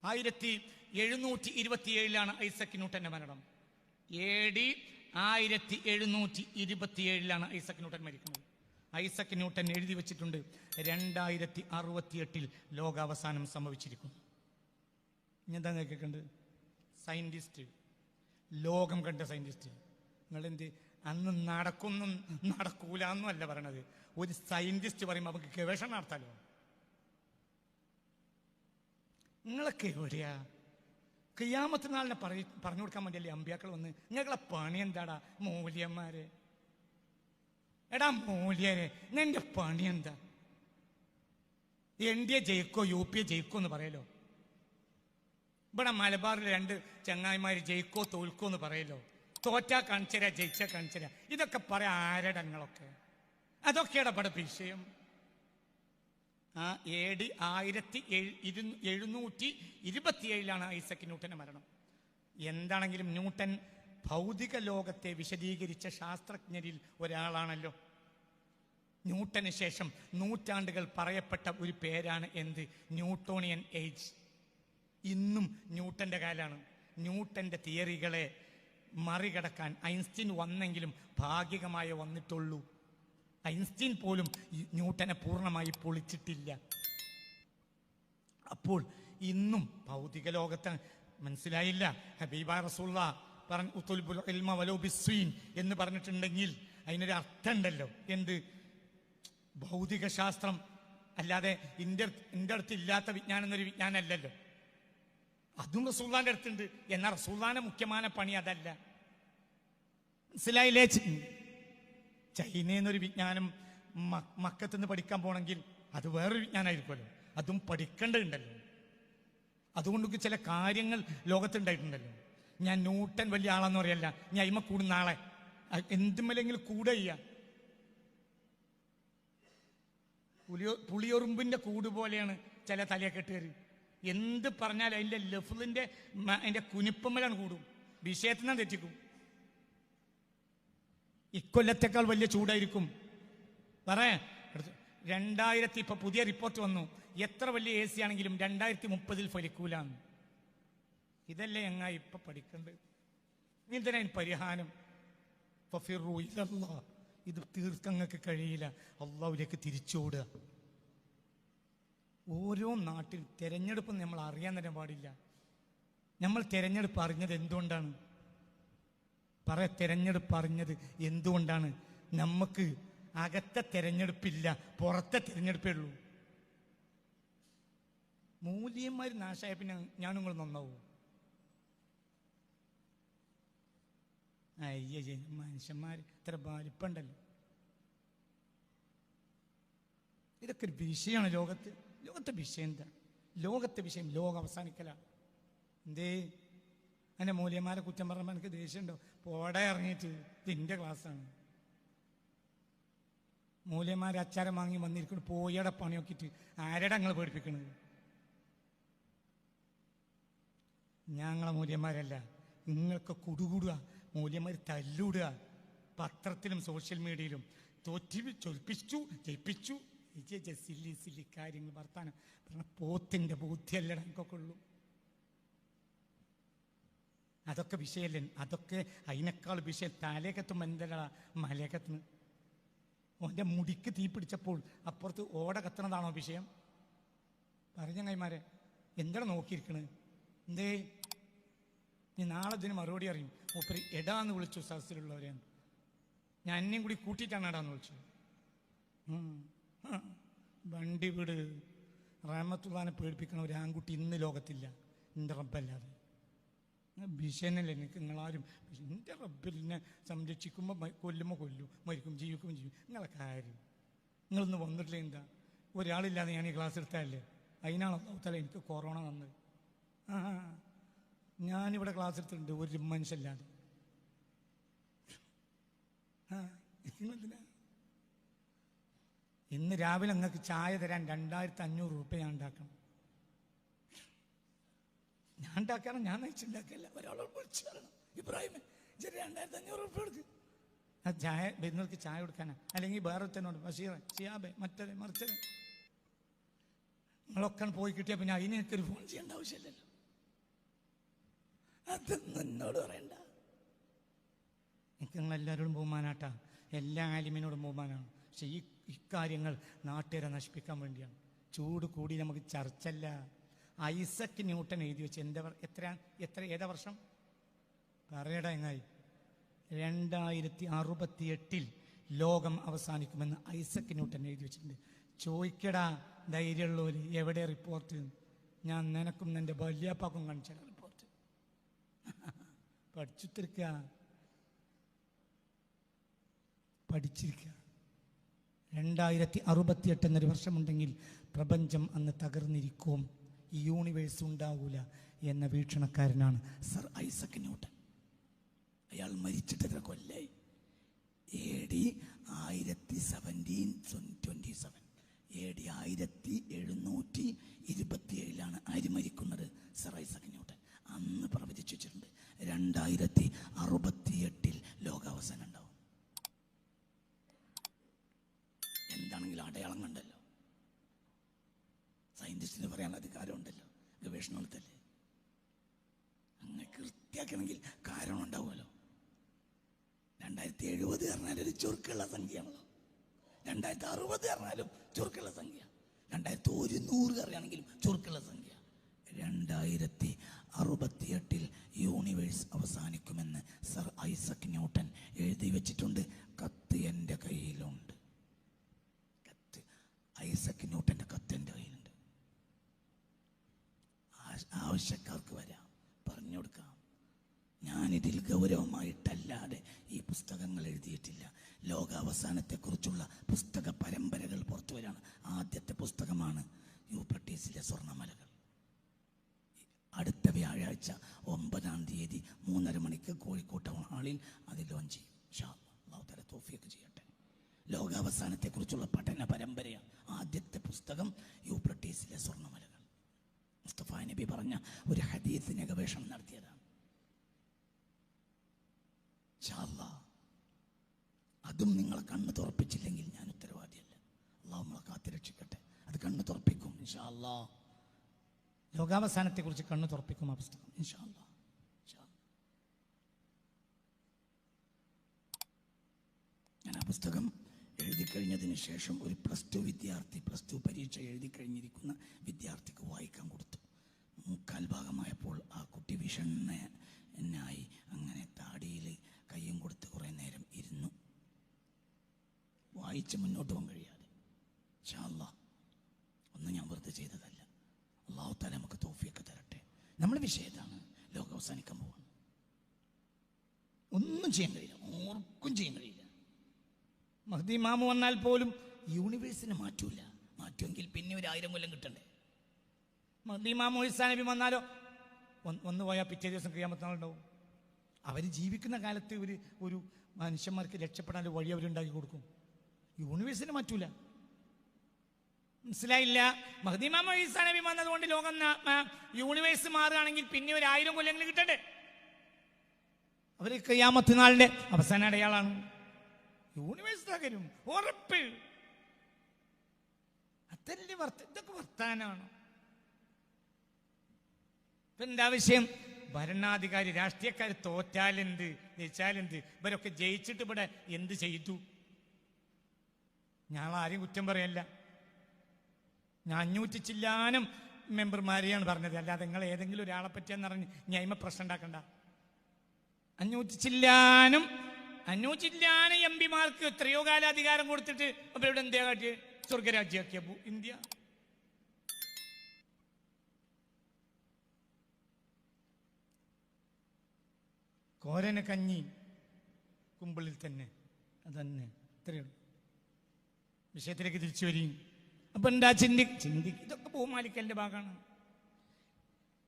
1727 ഐസക് ന്യൂട്ടന്റെ മരണം. AD 1727 Isaac Newton മരിക്കുന്നത്. ഐസക് ന്യൂട്ടൻ എഴുതി വെച്ചിട്ടുണ്ട് 2068 ലോകാവസാനം സംഭവിച്ചിരിക്കും. എന്താ കേൾക്കണ്ട്? സയന്റിസ്റ്റ്, ലോകം കണ്ട സയന്റിസ്റ്റ്. നിങ്ങളെന്ത് അന്ന് നടക്കൂല എന്നും അല്ല പറയണത്. ഒരു സയന്റിസ്റ്റ് പറയുമ്പോൾ നമുക്ക് ഗവേഷണം നടത്താലോ. നിങ്ങളൊക്കെ എവിടെയാ? ഖിയാമത്ത് നാളിനെ പറഞ്ഞു കൊടുക്കാൻ വേണ്ടിയല്ലേ അമ്പിയാക്കൾ വന്ന്? നിങ്ങളെ പണി എന്താടാ മൂല്യന്മാരെ? എടാ മൂല്യരെ, നിന്റെ പണി എന്താ? NDA ജയിക്കോ UP ജയിക്കോ എന്ന് പറയലോ. ഇവിടെ മലബാറിൽ 2 ചങ്ങായിമാര് ജയിക്കോ തോൽക്കോ എന്ന് പറയലോ. തോറ്റാ കാണിച്ചരാ, ജയിച്ചാ കാണിച്ചരാ. ഇതൊക്കെ പറയാ ആരടങ്ങളൊക്കെ? അതൊക്കെയാണ് ഇവിടെ വിഷയം. AD 1727 ഐസക് ന്യൂട്ടന്റെ മരണം. എന്താണെങ്കിലും ന്യൂട്ടൻ ഭൗതിക ലോകത്തെ വിശദീകരിച്ച ശാസ്ത്രജ്ഞരിൽ ഒരാളാണല്ലോ. ന്യൂട്ടന് ശേഷം നൂറ്റാണ്ടുകൾ പറയപ്പെട്ട ഒരു പേരാണ് എന്ത്? Newtonian age. ഇന്നും ന്യൂട്ടന്റെ കാലാണ്. ന്യൂട്ടന്റെ തിയറികളെ മറികടക്കാൻ ഐൻസ്റ്റീൻ വന്നെങ്കിലും ഭാഗികമായി വന്നിട്ടുള്ളൂ. ഐൻസ്റ്റീൻ പോലും ന്യൂട്ടനെ പൂർണ്ണമായി പൊളിച്ചിട്ടില്ല. അപ്പോൾ ഇന്നും ഭൗതിക ലോകത്ത് മനസ്സിലായില്ല. ഹബീബ റസൂലുള്ളാ പറഞ്ഞു ഇൽമ വലൗ ബിസ്വീൻ എന്ന് പറഞ്ഞിട്ടുണ്ടെങ്കിൽ അതിനൊരു അർത്ഥം ഉണ്ടല്ലോ. എന്ത്? ഭൗതിക ശാസ്ത്രം അല്ലാതെ എൻ്റെ അടുത്ത് ഇല്ലാത്ത വിജ്ഞാനം എന്നൊരു വിജ്ഞാനം അല്ലല്ലോ. അതും റസൂലുള്ളാന്റെ അടുത്തുണ്ട്. എന്നാൽ റസൂലുള്ളാന്റെ മുഖ്യമായ പണി അതല്ല. മനസ്സിലായില്ലേ? ചൈനയെന്നൊരു വിജ്ഞാനം മക്കത്തുനിന്ന് പഠിക്കാൻ പോകണമെങ്കിൽ അത് വേറൊരു വിജ്ഞാനമായിരിക്കുമല്ലോ. അതും പഠിക്കേണ്ടതുണ്ടല്ലോ. അതുകൊണ്ട് ചില കാര്യങ്ങൾ ലോകത്തുണ്ടായിട്ടുണ്ടല്ലോ. ഞാൻ ന്യൂട്ടൻ വലിയ ആളെന്ന് പറയല്ല, ഞാൻ അയിമ കൂടുന്ന ആളെ എന്തുമല്ലെങ്കിലും കൂടെ ചെയ്യാം. പുളിയൊറുമ്പിന്റെ കൂട് പോലെയാണ് ചില തലയെക്കെട്ടുകാർ. എന്ത് പറഞ്ഞാൽ അതിൻ്റെ ലഫ്ലിന്റെ അതിന്റെ കുനിപ്പമ്മലാണ് കൂടും, വിഷയത്തിനാ തെറ്റിക്കും. ഇക്കൊല്ലത്തേക്കാൾ വലിയ ചൂടായിരിക്കും. പറയാ 2000 ഇപ്പൊ പുതിയ റിപ്പോർട്ട് വന്നു, എത്ര വലിയ AC ആണെങ്കിലും 2030 ഫലിക്കൂലാന്ന്. ഇതല്ലേ ഞങ്ങൾ ഇപ്പൊ പഠിക്കേണ്ടത്? ഇതിനാ പരിഹാരം? ഇത് തീർക്കങ്ങൾക്ക് കഴിയില്ല. അള്ളാഹുവിലേക്ക് തിരിച്ചോടുക. ഓരോ നാട്ടിൽ തെരഞ്ഞെടുപ്പ് നമ്മൾ അറിയാൻ തന്നെ പാടില്ല. നമ്മൾ തെരഞ്ഞെടുപ്പ് അറിഞ്ഞത് എന്തുകൊണ്ടാണ്? തെരഞ്ഞെടുപ്പ് അറിഞ്ഞത് എന്തുകൊണ്ടാണ്? നമുക്ക് അകത്തെ തെരഞ്ഞെടുപ്പില്ല, പുറത്തെ തെരഞ്ഞെടുപ്പേ ഉള്ളൂ. മൂല്യന്മാർ നാശായ പിന്നെ ഞാൻ നിങ്ങൾ നന്നാവൂ? അയ്യ, മനുഷ്യന്മാർ ഇത്ര വലിപ്പുണ്ടല്ലോ. ഇതൊക്കെ ഒരു വിഷയമാണ് ലോകത്തെ വിഷയം എന്താ? ലോകത്തെ വിഷയം ലോകം അവസാനിക്കലാണ്. എന്തേ എൻ്റെ മൂല്യന്മാരെ കുറ്റം പറഞ്ഞപ്പോൾ എനിക്ക് ദേഷ്യമുണ്ടോ? പോടെ ഇറങ്ങിയിട്ട് ഇതിൻ്റെ ക്ലാസ്സാണ്. മൂല്യന്മാരെ അച്ചാരം വാങ്ങി വന്നിരിക്കുന്നു, പോയടെ പണി നോക്കിയിട്ട് ആരുടെ ഞങ്ങൾ പേടിപ്പിക്കണത്? ഞങ്ങളെ മൂല്യന്മാരല്ല, നിങ്ങൾക്ക് കുടുകൂടുക, മൂല്യന്മാർ തല്ലൂടുക. പത്രത്തിലും സോഷ്യൽ മീഡിയയിലും ജയിപ്പിച്ചു സില്ലി കാര്യങ്ങൾ വർത്താനം പറഞ്ഞ പോത്തിൻ്റെ ബുദ്ധിയല്ല എനിക്കൊക്കെ ഉള്ളൂ. അതൊക്കെ വിഷയമല്ലേ? അതൊക്കെ അതിനേക്കാൾ വിഷയം തലേക്കത്തും എന്തല്ല മലയക്കത്തുനിന്ന്. ഓൻ്റെ മുടിക്ക് തീ പിടിച്ചപ്പോൾ അപ്പുറത്ത് ഓട കത്തണതാണോ വിഷയം? പറഞ്ഞ കൈമാരെ എന്താണ് നോക്കിയിരിക്കണത്? എന്തേ നീ നാളെ ഇതിന് മറുപടി അറിയും. മൂപ്പര് എടാന്ന് വിളിച്ചു സദസ്സിലുള്ളവരെയാണ്. ഞാൻ എന്നെയും കൂടി കൂട്ടിയിട്ടാണ് എടാന്ന് വിളിച്ചത്. വണ്ടി വീട് റഹ്മത്തുള്ളാഹിനെ പേടിപ്പിക്കണ ഒരു ആൺകുട്ടി ഇന്ന് ലോകത്തില്ല, എൻ്റെ റബ്ബല്ലാതെ. ഭീഷണല്ലേ എനിക്ക് നിങ്ങളാരും? എൻ്റെ റബ്ബിനെ സംരക്ഷിക്കുമ്പോൾ കൊല്ലുമ്പോൾ കൊല്ലും, മരിക്കും ജീവിക്കുമ്പോൾ ജീവിക്കും. നിങ്ങളെ കാര്യം നിങ്ങളൊന്ന് വന്നിട്ടില്ല. എന്താ ഒരാളില്ലാതെ ഞാൻ ഈ ക്ലാസ് എടുത്താലേ? അതിനാണ് അല്ലാഹു എനിക്ക് കൊറോണ വന്നത്. ഞാനിവിടെ ക്ലാസ് എടുത്തിട്ടുണ്ട് ഒരു മനുഷ്യല്ലാതെ. ഇന്ന് രാവിലെ നിങ്ങൾക്ക് ചായ തരാൻ 2500 രൂപ ഞാൻ ഉണ്ടാക്കണം. ഞാൻ ഉണ്ടാക്കണം, ഞാൻ നയിച്ചുണ്ടാക്കില്ല. ഒരാളോട് വിളിച്ചു പറയണം, ഇബ്രാഹിമേ 2500 രൂപ കൊടുക്ക്. ആ ചായ വരുന്നവർക്ക് ചായ കൊടുക്കാനാ, അല്ലെങ്കിൽ വേറെ തന്നോട് ബഷീർ ഷിയാബെ മറ്റേ മറിച്ചത്. നിങ്ങളൊക്കെ പോയി കിട്ടിയാൽ പിന്നെ അതിന് എനിക്കൊരു ഫോൺ ചെയ്യേണ്ട ആവശ്യമില്ലല്ലോ. അതൊന്നും എന്നോട് പറയണ്ട. എനിക്ക് നിങ്ങളെല്ലാവരോടും ബഹുമാനാട്ടാ, എല്ലാ ആലിമിനോടും ബഹുമാനാണ്. പക്ഷെ ഇക്കാര്യങ്ങൾ നാട്ടുകാരെ നശിപ്പിക്കാൻ വേണ്ടിയാണ്. ചൂട് കൂടി നമുക്ക് ചർച്ചല്ല. ഐസക് ന്യൂട്ടൻ എഴുതി വെച്ച് ഏതാ വർഷം പറയടാ എങ്ങായി? 2068 ലോകം അവസാനിക്കുമെന്ന് ഐസക് ന്യൂട്ടൻ എഴുതി വെച്ചിട്ടുണ്ട്. ചോദിക്കടാ ധൈര്യമുള്ളവര്, എവിടെ റിപ്പോർട്ട്? ഞാൻ നിനക്കും നിന്റെ വല്യാപ്പാക്കും കാണിച്ച റിപ്പോർട്ട്. പഠിച്ചിരിക്കുക. 2068 എന്നൊരു വർഷമുണ്ടെങ്കിൽ പ്രപഞ്ചം അന്ന് തകർന്നിരിക്കും, ഈ യൂണിവേഴ്സ് ഉണ്ടാവൂല എന്ന വീക്ഷണക്കാരനാണ് സർ ഐസക് ന്യൂട്ടൻ. അയാൾ മരിച്ചിട്ട് എത്ര കൊല്ലായി? AD 1727. AD 1727 ആര് മരിക്കുന്നത്? Sir Isaac Newton. അന്ന് പ്രവചിച്ചു വെച്ചിട്ടുണ്ട് 2068 ലോകാവസാനം ഉണ്ടാവും. എന്താണെങ്കിലും അടയാളം കണ്ടല്ലോ, സയന്റിസ്റ്റിന് പറയാൻ അധികാരമുണ്ടല്ലോ, ഗവേഷണത്തല്ലേ. അങ്ങനെ കൃത്യാക്കണമെങ്കിൽ കാരണം ഉണ്ടാവുമല്ലോ. 2070 പറഞ്ഞാൽ ഒരു ചുരുക്കുള്ള സംഖ്യയാണല്ലോ. 2060 പറഞ്ഞാലും ചുരുക്കുള്ള സംഖ്യ. 2100 അറിയാണെങ്കിലും ചുരുക്കുള്ള സംഖ്യ. 2068 യൂണിവേഴ്സ് അവസാനിക്കുമെന്ന് സർ ഐസക് ന്യൂട്ടൻ എഴുതി വെച്ചിട്ടുണ്ട്. കത്ത് എൻ്റെ കയ്യിലുണ്ട്. കത്ത്, ഐസക് ന്യൂട്ടൻ്റെ കത്ത് എൻ്റെ കയ്യിലുണ്ട്. ആവശ്യക്കാർക്ക് വരാം, പറഞ്ഞു കൊടുക്കാം. ഞാനിതിൽ ഗൗരവമായിട്ടല്ലാതെ ഈ പുസ്തകങ്ങൾ എഴുതിയിട്ടില്ല. ലോകാവസാനത്തെക്കുറിച്ചുള്ള പുസ്തക പരമ്പരകൾ പുറത്തു വരാണ്. ആദ്യത്തെ പുസ്തകമാണ് യൂഫ്രട്ടീസിലെ സ്വർണ്ണമലകൾ. അടുത്ത വ്യാഴാഴ്ച 9-ാം തീയതി 3:30 മണിക്ക് കോഴിക്കോട് ടൗൺ ഹാളിൽ അത് ലോഞ്ച് ചെയ്യും. അല്ലാഹു തആല തൗഫീഖ് ചെയ്യട്ടെ. ലോകാവസാനത്തെക്കുറിച്ചുള്ള പഠന പരമ്പരയാണ്. ആദ്യത്തെ പുസ്തകം യൂഫ്രട്ടീസിലെ സ്വർണ്ണമലകൾ. മുസ്തഫ നബി പറഞ്ഞ ഒരു ഹദീസിനെ ഗവേഷണം നടത്തിയതാണ്. ഇൻഷാ അല്ലാഹ് അതും നിങ്ങളെ കണ്ണ് തുറപ്പിച്ചില്ലെങ്കിൽ ഞാൻ ഉത്തരവാദിയല്ല. അല്ലാഹു നമ്മളെ കാത്തുരക്ഷിക്കട്ടെ. അത് കണ്ണ് തുറപ്പിക്കും ഇൻഷാ അല്ലാഹ്. ലോകാവസാനത്തെ കുറിച്ച് കണ്ണ് തുറപ്പിക്കും ആ പുസ്തകം ഇൻഷാ അല്ലാഹ്. ഞാൻ ആ പുസ്തകം എഴുതി കഴിഞ്ഞതിന് ശേഷം ഒരു +2 പരീക്ഷ എഴുതി കഴിഞ്ഞിരിക്കുന്ന വിദ്യാർത്ഥിക്ക് വായിക്കാൻ കൊടുത്തു. 3/4 ഭാഗമായപ്പോൾ ആ കുട്ടി വിഷണ്ണനായി അങ്ങനെ താടിയിൽ കയ്യും കൊടുത്ത് കുറേ നേരം ഇരുന്നു. വായിച്ച് മുന്നോട്ട് പോകാൻ കഴിയാതെ. ഇൻഷാ അല്ലാഹ് ഒന്നും ഞാൻ വെറുതെ ചെയ്തതല്ല. അല്ലാഹു തആല നമുക്ക് തൗഫീഖ് തരട്ടെ. നമ്മുടെ വിഷയത്താണ് ലോകം അവസാനിക്കാൻ പോവാണ്. ഒന്നും ചെയ്യാൻ കഴിയില്ല, ഓർക്കും ചെയ്യാൻ കഴിയില്ല. മഹ്ദി ഇമാമ് വന്നാൽ പോലും യൂണിവേഴ്സിനെ മാറ്റൂല. മാറ്റുമെങ്കിൽ പിന്നെ 1000 കൊല്ലം കിട്ടണ്ടേ? മഹ്ദി ഇമാമ് ഈസാ നബി വന്നാലോ ഒന്ന് പോയാൽ പിറ്റേ ദിവസം ഖിയാമത്ത് നാളുണ്ടാവും. അവർ ജീവിക്കുന്ന കാലത്ത് ഒരു മനുഷ്യന്മാർക്ക് രക്ഷപ്പെടാൻ ഒരു വഴി അവരുണ്ടാക്കി കൊടുക്കും. യൂണിവേഴ്സിനെ മാറ്റൂല. മനസ്സിലായില്ല? മഹ്ദി ഇമാമ് ഈസാ നബി വന്നതുകൊണ്ട് ലോകം യൂണിവേഴ്സ് മാറുകയാണെങ്കിൽ പിന്നെ 1000 കൊല്ലങ്ങൾ കിട്ടണ്ടേ? അവർ ഖിയാമത്ത് നാളിന്റെ അവസാന അടയാളാണ്. യൂണിവേഴ്സ് തകരും ഉറപ്പ്. അതല്ലേ ഇതൊക്കെ വർത്താനാണ്. ഇപ്പൊ എന്താ വിഷയം? ഭരണാധികാരി രാഷ്ട്രീയക്കാർ തോറ്റാലെന്ത് ജയിച്ചാലെന്ത്? ഇവരൊക്കെ ജയിച്ചിട്ട് ഇവിടെ എന്ത് ചെയ്തു? ഞാൻ ആരെയും കുറ്റം പറയല്ല. ഞാൻ 500 ചില്ലാനം മെമ്പർമാരെയാണ് പറഞ്ഞത്. അല്ലാതെ നിങ്ങൾ ഏതെങ്കിലും ഒരാളെ പറ്റിയെന്ന് പറഞ്ഞ് ഞാൻ പ്രശ്നം ഉണ്ടാക്കണ്ട. 500 ചില്ലാനം MP-മാർക്ക് എത്രയോ കാല അധികാരം കൊടുത്തിട്ട് അവരുടെ എന്താ കാട്ടിയ? സ്വർഗരാജ്യമാക്കിയ ഇന്ത്യ. കോരന് കഞ്ഞി കുമ്പിളിൽ തന്നെ. അതന്നെ ഇത്രയുള്ളൂ. വിഷയത്തിലേക്ക് തിരിച്ചു വരും. അപ്പൊ എന്താ ഇതൊക്കെ ബഹുമാനിക്കലിന്റെ ഭാഗമാണ്.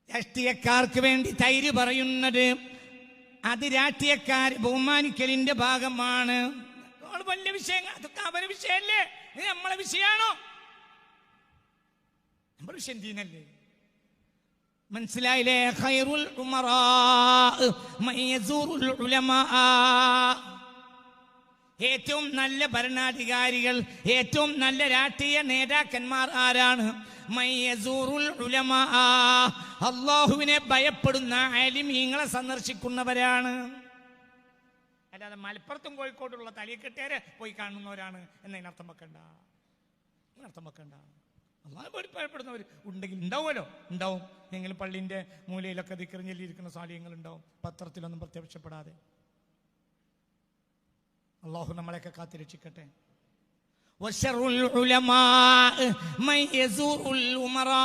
രാഷ്ട്രീയക്കാർക്ക് വേണ്ടി തൈര് പറയുന്നത് അത് രാഷ്ട്രീയക്കാർ ബഹുമാനിക്കലിന്റെ ഭാഗമാണ്. വലിയ വിഷയങ്ങൾ അതൊക്കെ അവരുടെ വിഷയമല്ലേ? ഇത് നമ്മളെ വിഷയമാണോ? നമ്മുടെ വിഷയം ദീനല്ലേ? മനസ്സിലായില്ലേ? ഖൈറുൽ ഉമറാ മൻ യസൂറുൽ ഉലമാ. ഏറ്റവും നല്ല ഭരണാധികാരികൾ, ഏറ്റവും നല്ല രാഷ്ട്രീയ നേതാക്കന്മാർ ആരാണ്? മയ്യസൂറുൽ ഉലമാ, അല്ലാഹുവിനെ ഭയപ്പെടുന്ന ആലിമീങ്ങളെ സന്ദർശിക്കുന്നവരാണ്. അല്ലാതെ മലപ്പുറത്തും കോഴിക്കോടുള്ള തലയെക്കെട്ടേരെ പോയി കാണുന്നവരാണ് എന്നതിനർത്ഥം വെക്കണ്ട, അർത്ഥം വെക്കണ്ട. അള്ളാഹു ഭയപ്പെടുന്നവർ ഉണ്ടെങ്കിൽ ഉണ്ടാവുമല്ലോ, ഉണ്ടാവും. എങ്കിലും പള്ളിൻ്റെ മൂലയിലൊക്കെ ദിക്റിഞ്ഞിരിക്കുന്ന സാലിഹ്യങ്ങൾ ഉണ്ടാവും, പത്രത്തിലൊന്നും പ്രത്യക്ഷപ്പെടാതെ. അള്ളാഹു നമ്മളെയൊക്കെ കാത്തിരക്ഷിക്കട്ടെ. വശറുൽ ഉലമാ മൻ യസൂറുൽ ഉമറാ,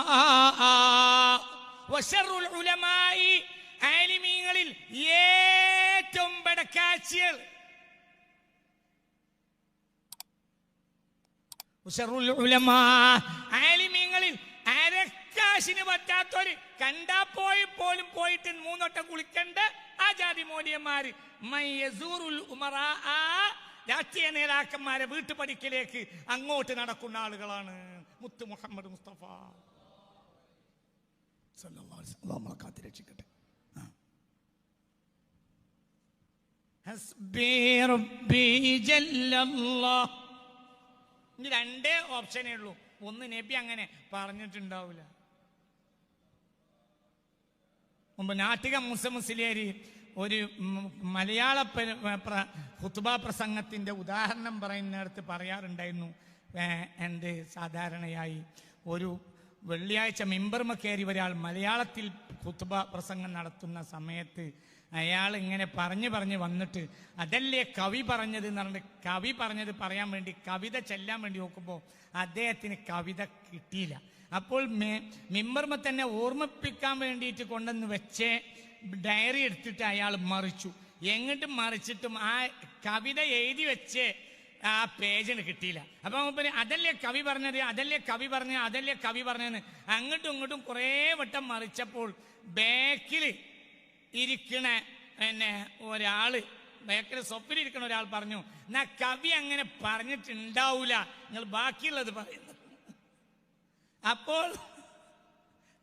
വശറുൽ ഉലമായി, ആലിമീങ്ങളിൽ ഏറ്റവും ബടക്കാച്ചികൾ, വശറുൽ ഉലമാ, ആലിമീങ്ങളിൽ അരക്കാശിന് പറ്റാത്തൊരു കണ്ടാ പോലും പോയിട്ട് 3 വട്ടം കുളിക്കണ്ട ആ ജാതി മോലിയന്മാര്, മൻ യസൂറുൽ ഉമറാ, രാഷ്ട്രീയ നേതാക്കന്മാരെ വീട്ടുപടിക്കലേക്ക് അങ്ങോട്ട് നടക്കുന്ന ആളുകളാണ്. മുത്ത് മുഹമ്മദ് മുസ്തഫ സല്ലല്ലാഹു അലൈഹി വസല്ലം നമ്മളെ കാത്തിരക്ഷിക്കട്ടെ. ഹസ്ബി റബ്ബി ജല്ലല്ലാഹ്. ഇനി 2 ഓപ്ഷനേ ഉള്ളൂ. ഒന്ന്, നബി അങ്ങനെ പറഞ്ഞിട്ടുണ്ടാവില്ല. മുമ്പ് നാട്ടിക മുസ്ലിയാരി ഒരു മലയാള ഖുത്ബ പ്രസംഗത്തിൻ്റെ ഉദാഹരണം പറയുന്നിടത്ത് പറയാറുണ്ടായിരുന്നു. എന്ത് സാധാരണയായി ഒരു വെള്ളിയാഴ്ച മിമ്പർമ കയറി ഒരാൾ മലയാളത്തിൽ ഖുത്ബ പ്രസംഗം നടത്തുന്ന സമയത്ത് അയാൾ ഇങ്ങനെ പറഞ്ഞു വന്നിട്ട് അതല്ലേ കവി പറഞ്ഞത് എന്ന് പറഞ്ഞിട്ട് കവി പറഞ്ഞത് പറയാൻ വേണ്ടി കവിത ചെല്ലാൻ വേണ്ടി നോക്കുമ്പോൾ അദ്ദേഹത്തിന് കവിത കിട്ടിയില്ല. അപ്പോൾ മിമ്പർമ തന്നെ ഓർമ്മിപ്പിക്കാൻ വേണ്ടിയിട്ട് കൊണ്ടുവന്ന് വെച്ച് ഡയറി എടുത്തിട്ട് അയാൾ മറിച്ചു. എങ്ങോട്ടും മറിച്ചിട്ടും ആ കവിത എഴുതി വെച്ച് ആ പേജിന് കിട്ടിയില്ല. അപ്പം അതല്ലേ കവി പറഞ്ഞത്, അതല്ലേ കവി പറഞ്ഞതെന്ന് അങ്ങോട്ടും ഇങ്ങോട്ടും കുറേ വട്ടം മറിച്ചപ്പോൾ ബാക്കിൽ ഇരിക്കണ ഒരാള്, ബാക്കിൽ സ്വപ്പിലിരിക്കണ ഒരാൾ പറഞ്ഞു, എന്നാ കവി അങ്ങനെ പറഞ്ഞിട്ടുണ്ടാവൂല, നിങ്ങൾ ബാക്കിയുള്ളത് പറയുന്നത്. അപ്പോൾ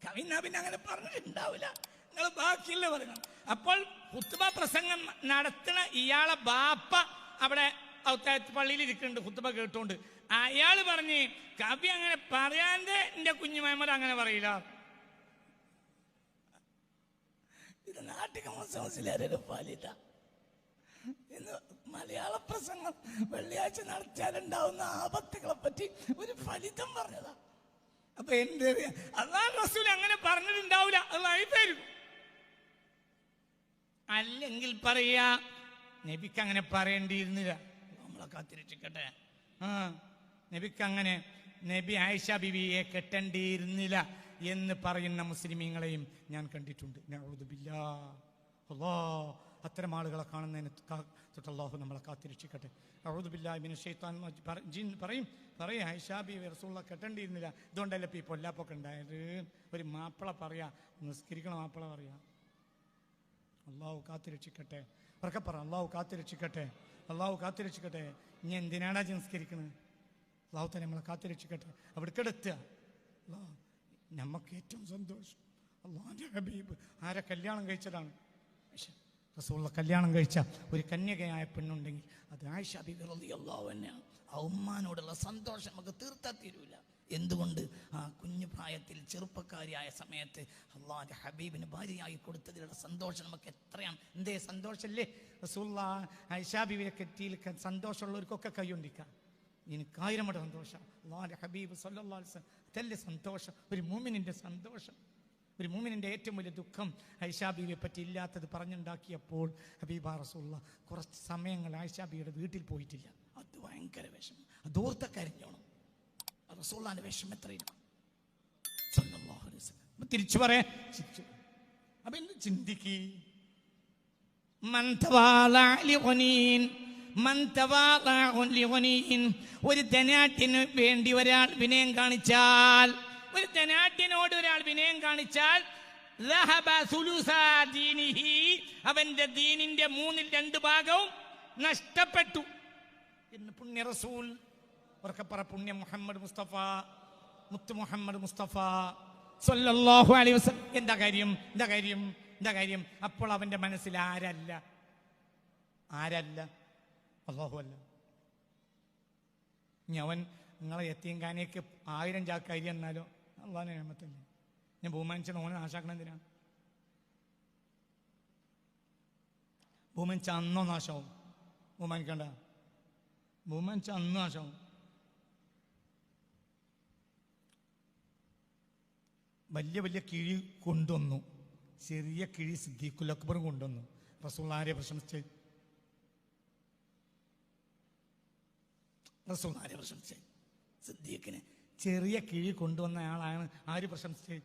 കവി പിന്നെ അങ്ങനെ പറഞ്ഞിട്ടുണ്ടാവില്ല, നിങ്ങൾ ബാക്കിയുള്ള പറയണം. അപ്പോൾ ഖുത്ബ പ്രസംഗം നടത്തുന്ന ഇയാളെ ബാപ്പ അവിടെ പള്ളിയിൽ ഇരിക്കുന്നുണ്ട് ഖുത്ബ കേട്ടോണ്ട്. അയാൾ പറഞ്ഞ് കവി അങ്ങനെ പറയാതെ എന്റെ കുഞ്ഞു മുഹമ്മദ് അങ്ങനെ പറയില്ല. ഇത് നാട്ടിക മുസ്ലിയാരുടെ ഫലിത. ഇന്ന് മലയാള പ്രസംഗം വെള്ളിയാഴ്ച നടത്തിയാലുണ്ടാവുന്ന ആപത്തുകളെ പറ്റി ഒരു ഫലിതം പറഞ്ഞതാ. അപ്പൊ എന്റെ അല്ലാഹു റസൂൽ അങ്ങനെ പറഞ്ഞിട്ടുണ്ടാവില്ല, അത് ലൈഫായിരിക്കും. അല്ലെങ്കിൽ പറയാ നബിക്ക് അങ്ങനെ പറയേണ്ടിയിരുന്നില്ല, നമ്മളെ കാത്തിരക്ഷിക്കട്ടെ. നബിക്ക് അങ്ങനെ നബി ആയിഷ ബിവിയെ കെട്ടേണ്ടിയിരുന്നില്ല എന്ന് പറയുന്ന മുസ്ലിമീങ്ങളെയും ഞാൻ കണ്ടിട്ടുണ്ട്. നഊദു ബില്ലാഹ്. അത്തരം ആളുകളെ കാണുന്നതിന് തൊട്ട് അല്ലാഹു നമ്മളെ കാത്തിരക്ഷിക്കട്ടെ. അഊദു ബില്ലാഹി മിനശ് ശൈത്താനിർ ജിൻ പറയും ആയിഷ ബിവി റസൂലുള്ളാഹി കെട്ടേണ്ടിയിരുന്നില്ല. ഇതുകൊണ്ടല്ലേ ഇപ്പോൾ ഈ പൊല്ലാപ്പൊക്കെ ഉണ്ടായത്. ഒരു മാപ്പിള പറയാ, നിസ്കരിക്കണ മാപ്പിള പറയാ. അള്ളാഹു കാത്തിരക്ഷിക്കട്ടെ. ഉറക്കെ പറ, അള്ളാഹു കാത്തിരക്ഷിക്കട്ടെ, അള്ളാഹു കാത്തിരക്ഷിക്കട്ടെ. ഇനി എന്തിനാടാ സംസ്കരിക്കുന്നത്? അള്ളാഹു തന്നെ നമ്മളെ കാത്തിരക്ഷിക്കട്ടെ. അവിടേക്കെടുത്തുക. നമുക്ക് ഏറ്റവും സന്തോഷം അള്ളാഹുവിൻ്റെ ഹബീബ് ആരെ കല്യാണം കഴിച്ചതാണ്? റസൂലുള്ള കല്യാണം കഴിച്ച ഒരു കന്യകയായ പെണ്ണുണ്ടെങ്കിൽ അത് ആയിഷ ബിബി റളിയല്ലാഹു അൻഹ. ആ ഉമ്മാനോടുള്ള സന്തോഷം നമുക്ക് തീർത്താൽ തീരൂല. എന്തുകൊണ്ട്? ആ കുഞ്ഞു പ്രായത്തിൽ ചെറുപ്പക്കാരിയായ സമയത്ത് അള്ളാഹുവിൻ്റെ ഹബീബിന് ഭാര്യയായി കൊടുത്തതിലുള്ള സന്തോഷം നമുക്ക് എത്രയാണ്. എന്തേ സന്തോഷമല്ലേ? റസൂലുള്ളാഹി ആയിഷ ബിബിയെ കെട്ടിയിൽ സന്തോഷമുള്ളവർക്കൊക്കെ കൈയൊണ്ടിക്കാം. എനിക്ക് 1000 മടങ്ങ് സന്തോഷം. അള്ളാഹുവിൻ്റെ ഹബീബ് സല്ലല്ലാഹു അലൈഹി വസല്ലം അതല്ലേ സന്തോഷം, ഒരു മുഅ്മിനിൻ്റെ സന്തോഷം. ഒരു മുഅ്മിനിൻ്റെ ഏറ്റവും വലിയ ദുഃഖം ആയിഷ ബീവിയെ പറ്റി ഇല്ലാത്തത് പറഞ്ഞുണ്ടാക്കിയപ്പോൾ ഹബീബ റസൂലുള്ളാഹി കുറച്ച് സമയങ്ങൾ ആയിഷ ബീവിയുടെ വീട്ടിൽ പോയിട്ടില്ല. അത് ഭയങ്കര വിഷമം, അതോർത്ത കരഞ്ഞോണം. റസൂലുള്ളാഹിന്റെ വിഷമം എത്രയാണ് സല്ലല്ലാഹു അലൈഹി വസല്ലം. തിരിച്ചു പറയാ, അപ്പൊ എന്ത് ചിന്തിക്ക്. ഒരു ധനാട്ടിന് വേണ്ടി ഒരാൾ വിനയം കാണിച്ചാൽ, ഒരു ധനാട്ടിനോട് ഒരാൾ വിനയം കാണിച്ചാൽ അവന്റെ ദീനിന്റെ 2/3 ഭാഗവും നഷ്ടപ്പെട്ടു എന്ന് പുണ്യ റസൂൽ. ഉറക്കെ പറ, പുണ്യ മുഹമ്മദ് മുസ്തഫ, മുത്ത് മുഹമ്മദ് മുസ്തഫ സല്ലല്ലാഹു അലൈഹി വസല്ലം. എന്താ കാര്യം? അപ്പോൾ അവന്റെ മനസ്സിൽ ആരല്ല? അല്ലാഹു അല്ല. ഇനി അവൻ നിങ്ങളെ യത്തീംഖാനയ്ക്ക് 1000 ചാക്ക് അരി എന്നാലോ അള്ളാഹിന്റെ നിഅമത്തല്ലേ. ഞാൻ ബഹുമാനിച്ച ഓനെ നാശാക്കണം എന്തിനാ? ബഹുമാനിച്ച അന്നോ നാശമാവും, ബഹുമാനിക്കണ്ട. ബഹുമാനിച്ച അന്ന് നാശമാവും. വലിയ വലിയ കിഴി കൊണ്ടുവന്നു, ചെറിയ കിഴി സിദ്ദീഖുൽ അക്ബർ കൊണ്ടുവന്നു. റസൂലുള്ളാഹിയെ പ്രശംസിച്ച് സിദ്ദീഖിനെ ചെറിയ കിഴി കൊണ്ടുവന്ന ആളാണ് ആര് പ്രശംസിച്ച്?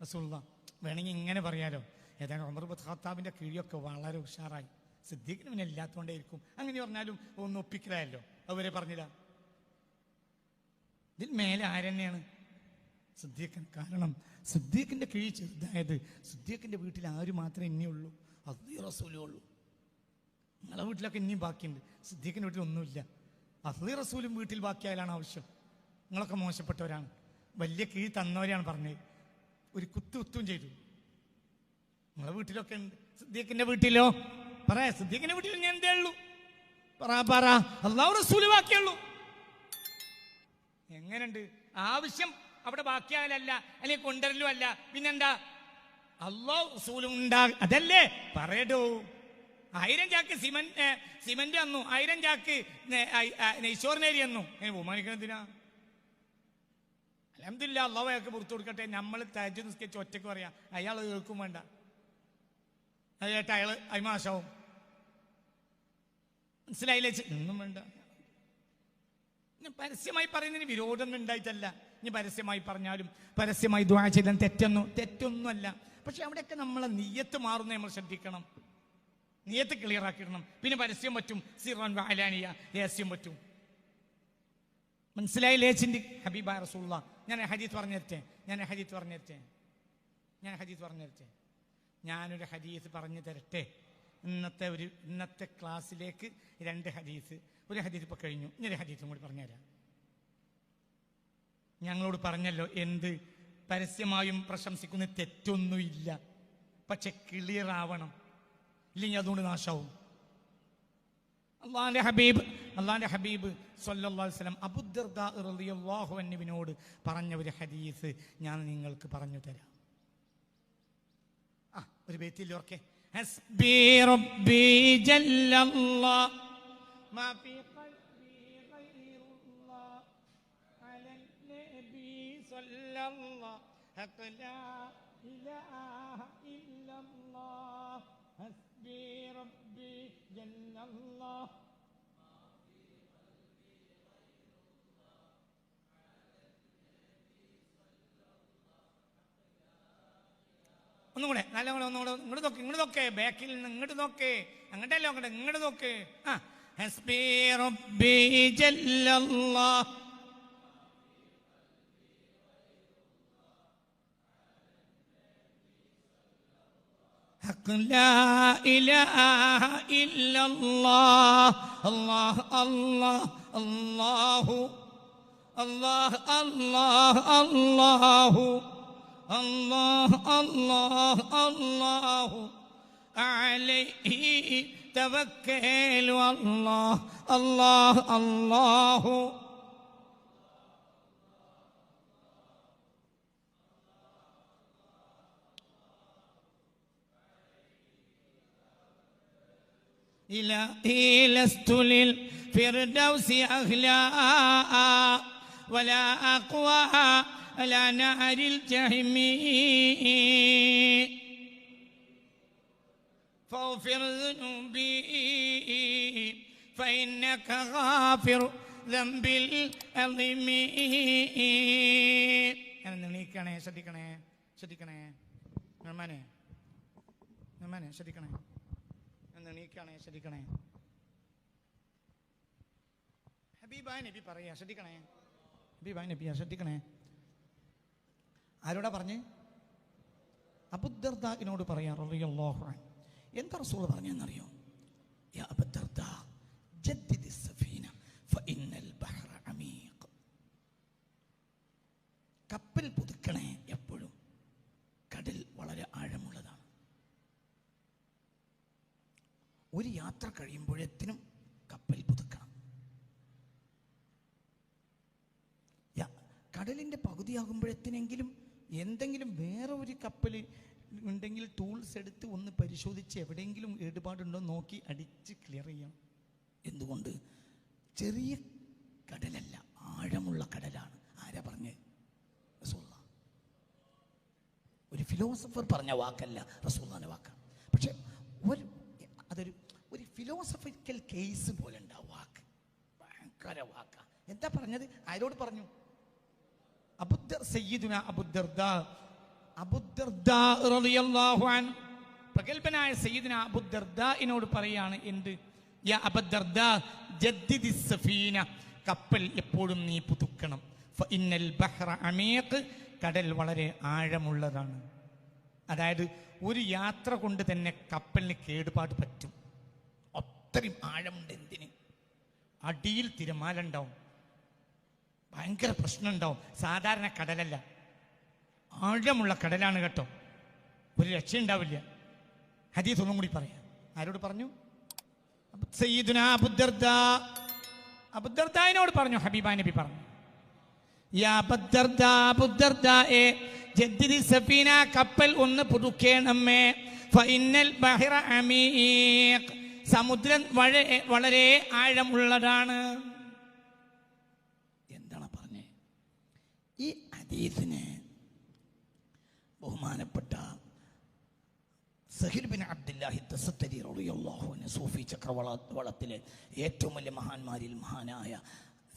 റസൂലുള്ളാഹ്. വേണമെങ്കിൽ ഇങ്ങനെ പറയാലോ, ഏതായാലും ഉമർ ഇബ്നു ഖത്താബിന്റെ കിഴിയൊക്കെ വളരെ ഉഷാറായി, സിദ്ദീഖിന് പിന്നെ ഇല്ലാത്തതുകൊണ്ടേയിരിക്കും. അങ്ങനെ പറഞ്ഞാലും ഒന്ന് ഒപ്പിക്കലായല്ലോ. അവരെ പറഞ്ഞില്ല. ഇതിൽ മേലെ ആരെന്നെയാണ്? സിദ്ദീഖൻ. കാരണം സിദ്ദീഖിന്റെ കിഴി ചെറുതായത് സിദ്ദീഖിന്റെ വീട്ടിൽ ആര് മാത്രമേ ഇനിയുള്ളൂ? അള്ളാഹു റസൂലേ ഉള്ളൂ. നിങ്ങളെ വീട്ടിലൊക്കെ ഇനിയും ബാക്കിയുണ്ട്, സിദ്ദീഖിന്റെ വീട്ടിൽ ഒന്നുമില്ല. അള്ളാഹു റസൂലും വീട്ടിൽ ബാക്കിയായാലാണ് ആവശ്യം. നിങ്ങളൊക്കെ മോശപ്പെട്ടവരാണ്, വലിയ കിഴി തന്നവരെയാണ് പറഞ്ഞത്. ഒരു കുത്തും ചെയ്തു. നിങ്ങളെ വീട്ടിലൊക്കെ ഉണ്ട്, സിദ്ദീഖിന്റെ വീട്ടിലോ? പറയാ, സിദ്ദീഖിന്റെ വീട്ടിൽ ഞാൻ എന്തേ ഉള്ളൂ? പറ അള്ളാഹു റസൂല് ബാക്കിയുള്ളൂ. എങ്ങനെയുണ്ട്? ആവശ്യം അവിടെ ബാക്കിയാകലല്ല, അല്ലെങ്കിൽ കൊണ്ടുവരലും അല്ല, പിന്നെന്താ? അള്ളാഹു റസൂലും അതല്ലേ പറയടോ. 1000 ചാക്ക് സിമന്റ് തന്നു, 1000 ചാക്ക് നെയ്ച്ചോറിനേരി തന്നു. ബഹുമാനിക്കണതിനാ? അൽഹംദുലില്ലാ, അള്ളാഹു അയാൾക്ക് പുറത്തു കൊടുക്കട്ടെ. നമ്മൾ തഹജ്ജുദ് നിസ്കരിച്ച് ഒറ്റയ്ക്ക് പറയാം, അയാൾ കേൾക്കും വേണ്ട, അത് കേട്ട അയാൾ അയിമാശാവും. മനസ്സിലായില്ലേ? ഒന്നും വേണ്ട. പരസ്യമായി പറയുന്നതിന് വിരോധമൊന്നും ഉണ്ടായിട്ടല്ല. ഇനി പരസ്യമായി പറഞ്ഞാലും പരസ്യമായി ദുആ ചെയ്താൽ തെറ്റൊന്നുമല്ല. പക്ഷെ അവിടെയൊക്കെ നമ്മളെ നിയ്യത്ത് മാറുന്ന നമ്മൾ ശ്രദ്ധിക്കണം. നിയ്യത്ത് ക്ലിയർ ആക്കിയിടണം. പിന്നെ പരസ്യം പറ്റും, സിർറൻ വഅലാനിയ, രഹസ്യം പറ്റും. മനസ്സിലായില്ലേ? ഹബീബായ റസൂലുള്ളാഹ്. ഞാൻ ഹദീസ് പറഞ്ഞു തരട്ടെ. ഞാനൊരു ഹദീസ് പറഞ്ഞു തരട്ടെ. ഇന്നത്തെ ക്ലാസ്സിലേക്ക് 2 ഹദീസ്. ഒരു ഹദീസ് ഇപ്പൊ കഴിഞ്ഞു, ഇനി ഒരു ഹദീസും കൂടി പറഞ്ഞുതരാം. ഞങ്ങളോട് പറഞ്ഞല്ലോ എന്ത്? പരസ്യമായും പ്രശംസിക്കുന്ന തെറ്റൊന്നുമില്ല, പക്ഷെ ക്ലിയർ ആവണം, ഇല്ലെങ്കിൽ അതുകൊണ്ട് നാശാവും. അള്ളാന്റെ ഹബീബ് സല്ലല്ലാഹു അലൈഹി വസല്ലം അബൂദർദാ റളിയല്ലാഹു അൻഹുവിനോട് പറഞ്ഞ ഒരു ഹദീസ് ഞാൻ നിങ്ങൾക്ക് പറഞ്ഞു തരാം. ഒരു ബൈത്തിൽ ഓർക്കെ. ഹസ്ബി റബ്ബി ജല്ലല്ലാഹ് മാ ഫീ ഖൽബി ഗൈറുല്ലാഹ് അലൻ നബി സല്ലല്ലാഹു ലാ ഇലാഹ ഇല്ലല്ലാഹ് ഹസ്ബി റബ്ബി ജല്ലല്ലാഹ്. ഒന്നുകൂടെ നല്ലപോലെ ഒന്നുകൂടെ ഇങ്ങോട്ട് നോക്കേ. ബാക്കിൽ നിന്ന് ഇങ്ങോട്ട് നോക്കേ, അങ്ങോട്ടല്ലോ ഇങ്ങോട്ട് നോക്കേ. ഹസ്ബി റബ്ബി ജല്ലല്ലാഹ് ലാ ഇലാഹ ഇല്ലല്ലാഹ് അല്ലാഹ് അല്ലാഹ് അല്ലാഹു അല്ലാഹ് അല്ലാഹ് അല്ലാഹു അല്ലാഹ് അല്ലാഹ് അല്ലാഹു അലൈഹി തവക്കലു അല്ലാഹ് അല്ലാഹ് അല്ലാഹു. إلهي لست للفردوس أهلا ولا أقوى على نار الجحيم فاغفر ذنوبي فإنك غافر ذنب العظيم. എണീക്കണേ, ശ്രദ്ധിക്കണേ നിർമ്മാനെ ശ്രദ്ധിക്കണേ. എണീക്കണേ, ശ്രദ്ധിക്കണേ. ഹബീബായ നബി പറയാ, ശ്രദ്ധിക്കണേ. ഹബീബായ നബിയാ, ശ്രദ്ധിക്കണേ. ആരോടാ പറഞ്ഞ്? അബൂദർദാഇനോട് പറയാ റളിയല്ലാഹു അൻഹു. എന്താ റസൂൽ പറഞ്ഞെന്നറിയോ? യാ അബൂദർദാ ജദ്ദിദി സഫീന ഫഇന്നൽ ബഹ്റ അമീഖ്. കപ്പൽ പുതുക്കണേ. എപ്പോഴും കടൽ വളരെ ആഴമുള്ളതാണ്. ഒരു യാത്ര കഴിയുമ്പോഴേത്തിനും കപ്പൽ പുതുക്കണം. കടലിൻ്റെ പകുതിയാകുമ്പോഴത്തേനെങ്കിലും എന്തെങ്കിലും വേറെ ഒരു കപ്പൽ ഉണ്ടെങ്കിൽ ടൂൾസ് എടുത്ത് ഒന്ന് പരിശോധിച്ച് എവിടെയെങ്കിലും കേടുപാടുണ്ടോ നോക്കി അടിച്ച് ക്ലിയർ ചെയ്യണം. എന്തുകൊണ്ട്? ചെറിയ കടലല്ല, ആഴമുള്ള കടലാണ്. ആരാ പറഞ്ഞേ? റസൂലുള്ളാഹ്. ഒരു ഫിലോസഫർ പറഞ്ഞ വാക്കല്ല, റസൂലുള്ളാഹിന്റെ വാക്കാണ്. പക്ഷെ ഒരു ഫിലോസഫിക്കൽ കേസ് പോലെ ഉണ്ടാവും വാക്ക്. ഭയങ്കര വാക്കാ. എന്താ പറഞ്ഞത്? ആരോട് പറഞ്ഞു? സയ്യിദുന അബൂദർദാ റളിയല്ലാഹു അൻഹു, പ്രഗൽഭനായ സയ്യിദുന അബൂദർദാഇനോട് പറയാണ്. എന്ത്? യാ അബൂദർദാ ജദ്ദിദിസ് സഫീന, കപ്പൽ എപ്പോഴും നീ പുതുക്കണം. ഫഇന്നൽ ബഹ്റ അമീഖ്, കടൽ വളരെ ആഴമുള്ളതാണ്. അതായത് ഒരു യാത്ര കൊണ്ട് തന്നെ കപ്പലിന് കേടുപാട് പറ്റും. അത്രയും ആഴമുണ്ട്. എന്തിന്? അടിയിൽ തിരമാല ഉണ്ടാവും, ഭയങ്കര പ്രശ്നം ഉണ്ടാവും. സാധാരണ കടലല്ല, ആഴമുള്ള കടലാണ് കേട്ടോ. ഒരു രക്ഷയുണ്ടാവില്ല. ഹദീസ് ഒന്നും കൂടി പറയാം. ആരോട് പറഞ്ഞു? സയ്യിദുനാ അബൂദർദാഇനോട് പറഞ്ഞു. ഹബീബാ നബി പറഞ്ഞു, യാ അബൂദർദാ ജദ്ദിദി സഫീന, കപ്പൽ ഒന്ന് പുതുക്കേണമേ. ഫഇന്നൽ ബഹ്റ അമീഖ്, സമുദ്രം വളരെ ആഴമുള്ളതാണ്. എന്താണ് പറഞ്ഞേ? ഈ ഹദീസിനെ ബഹുമാനപ്പെട്ട സഹീൽ ബിൻ അബ്ദുല്ലാഹി തസത്തരി റളിയല്ലാഹു അൻഹു, സൂഫി ചക്രവാളത്തിലെ ഏറ്റവും വലിയ മഹാന്മാരിൽ മഹാനായ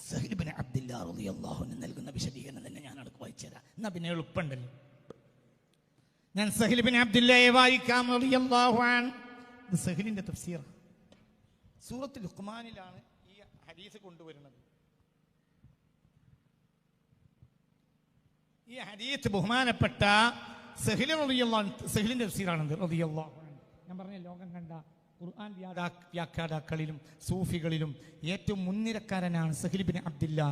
സഹീൽ ബിൻ അബ്ദുല്ലാ റളിയല്ലാഹു അൻഹു നൽകുന്ന വിശദീകരണം തന്നെ ഞാൻ അടുത്ത് വായിച്ചു തരാം. എന്നാ പിന്നെ എളുപ്പമുണ്ടല്ലോ. ഞാൻ സഹീൽ ബിൻ അബ്ദുല്ലയെ വായിക്കാം റളിയല്ലാഹു അൻഹു. സഹീലിന്റെ തഫ്സീർ സൂറത്ത് ലുഖ്മാനിലാണ് ഈ ഹദീസ് കൊണ്ടുവരുന്നത്. ഈ ഹദീസ് ബഹുമാനപ്പെട്ട സഹീൽ റളിയല്ലാഹു അൻഹു, സഹീലിന്റെ തഫ്സീറാണ് റളിയല്ലാഹു അൻഹു. ഞാൻ പറഞ്ഞ ലോകം കണ്ട ഖുർആൻ വ്യാഖ്യാതാക്കളിലും സൂഫികളിലും ഏറ്റവും മുൻനിരക്കാരനാണ് സഹീൽ ബിൻ അബ്ദുല്ലാ